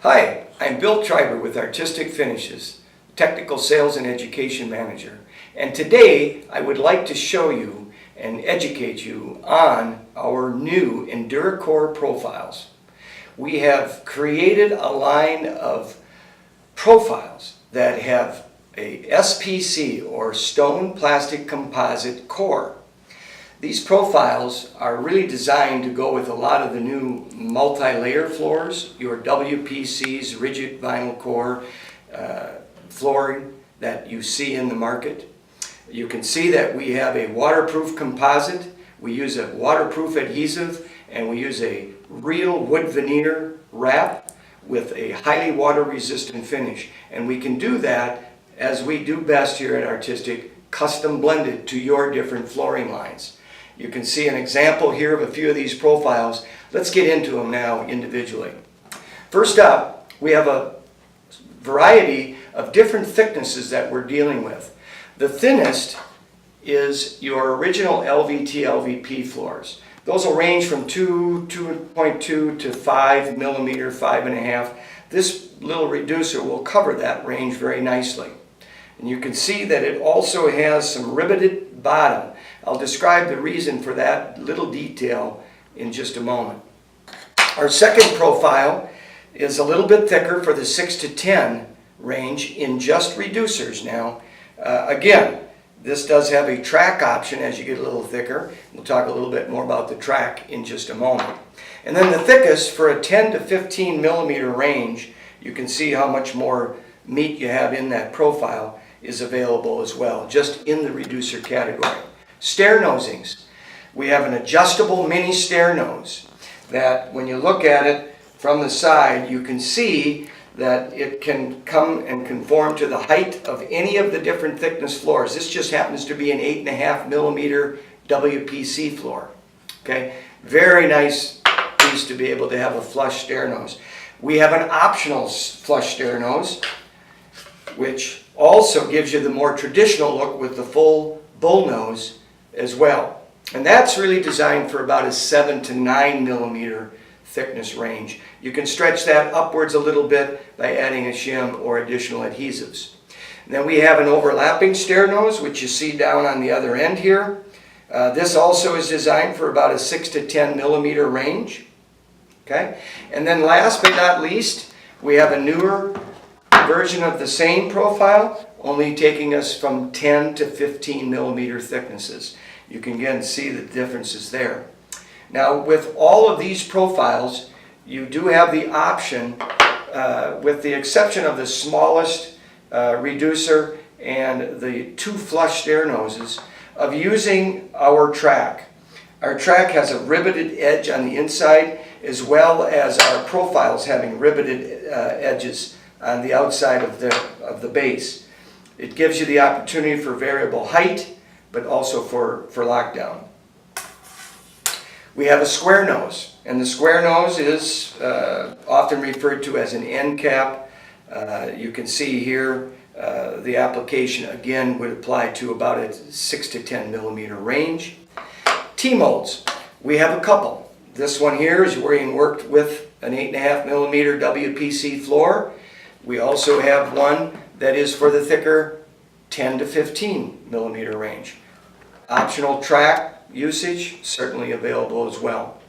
Hi, I'm Bill Treiber with Artistic Finishes, Technical Sales and Education Manager. And today I would like to show you and educate you on our new Enduracor profiles. We have created a line of profiles that have a SPC or stone plastic composite core. These profiles are really designed to go with a lot of the new multi-layer floors, your WPC's rigid vinyl core flooring that you see in the market. You can see that we have a waterproof composite, we use a waterproof adhesive, and we use a real wood veneer wrap with a highly water resistant finish. And we can do that as we do best here at Artistic, custom blended to your different flooring lines. You can see an example here of a few of these profiles. Let's get into them now individually. First up, we have a variety of different thicknesses that we're dealing with. The thinnest is your original LVT LVP floors. Those will range from 2.2 to 5 millimeter, 5.5. This little reducer will cover that range very nicely. And you can see that it also has some riveted bottom. I'll describe the reason for that little detail in just a moment. Our second profile is a little bit thicker for the 6 to 10 range in just reducers now. Again, this does have a track option as you get a little thicker. We'll talk a little bit more about the track in just a moment. And then the thickest for a 10 to 15 millimeter range, you can see how much more meat you have in that profile is available as well, just in the reducer category. Stair nosings. We have an adjustable mini stair nose that when you look at it from the side, you can see that it can come and conform to the height of any of the different thickness floors. This just happens to be an 8.5 millimeter WPC floor. Okay, very nice piece to be able to have a flush stair nose. We have an optional flush stair nose, which also gives you the more traditional look with the full bull nose as well. And that's really designed for about a 7 to 9 millimeter thickness range. You can stretch that upwards a little bit by adding a shim or additional adhesives. And then we have an overlapping stair nose, which you see down on the other end here. This also is designed for about a 6 to 10 millimeter range. Okay? And then last but not least, we have a newer version of the same profile, only taking us from 10 to 15 millimeter thicknesses. You can again see the differences there. Now with all of these profiles, you do have the option, with the exception of the smallest reducer and the two flush stair noses, of using our track. Our track has a riveted edge on the inside, as well as our profiles having riveted edges on the outside of the base. It gives you the opportunity for variable height, but also for lockdown. We have a square nose, and the square nose is often referred to as an end cap. You can see here the application again would apply to about a 6 to 10 millimeter range. T-molds, we have a couple. This one here is being worked with an 8.5 millimeter WPC floor. We also have one that is for the thicker 10 to 15 millimeter range. Optional track usage, certainly available as well.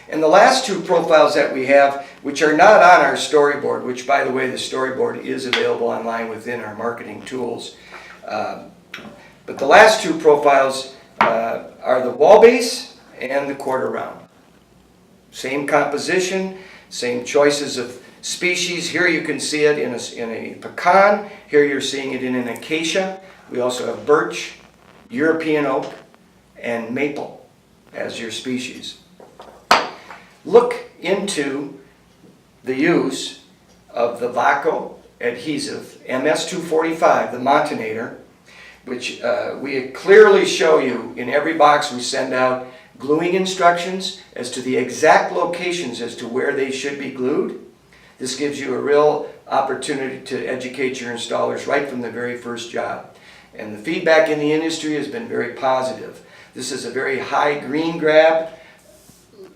And the last two profiles that we have, which are not on our storyboard, which by the way, the storyboard is available online within our marketing tools. But the last two profiles are the wall base and the quarter round. Same composition, same choices of species. Here you can see it in a pecan. Here you're seeing it in an acacia. We also have birch, European oak, and maple as your species. Look into the use of the Vaco adhesive MS245, the Montanator, which we clearly show you in every box we send out gluing instructions as to the exact locations as to where they should be glued. This gives you a real opportunity to educate your installers right from the very first job. And the feedback in the industry has been very positive. This is a very high green grab,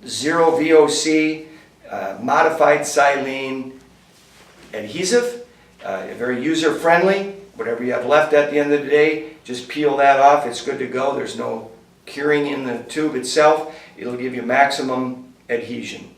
zero VOC, modified silene, adhesive, very user-friendly. Whatever you have left at the end of the day, just peel that off. It's good to go. There's no curing in the tube itself. It'll give you maximum adhesion.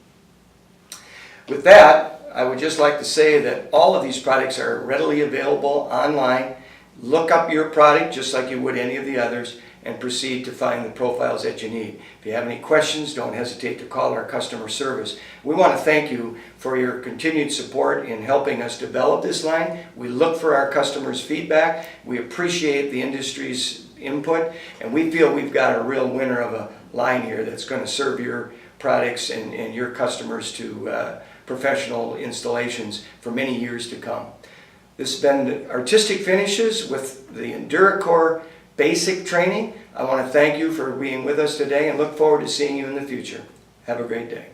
With that, I would just like to say that all of these products are readily available online. Look up your product just like you would any of the others and proceed to find the profiles that you need. If you have any questions, don't hesitate to call our customer service. We want to thank you for your continued support in helping us develop this line. We look for our customers' feedback. We appreciate the industry's input, and we feel we've got a real winner of a line here that's going to serve your products and your customers to professional installations for many years to come. This has been Artistic Finishes with the Enduracor basic training. I want to thank you for being with us today and look forward to seeing you in the future. Have a great day.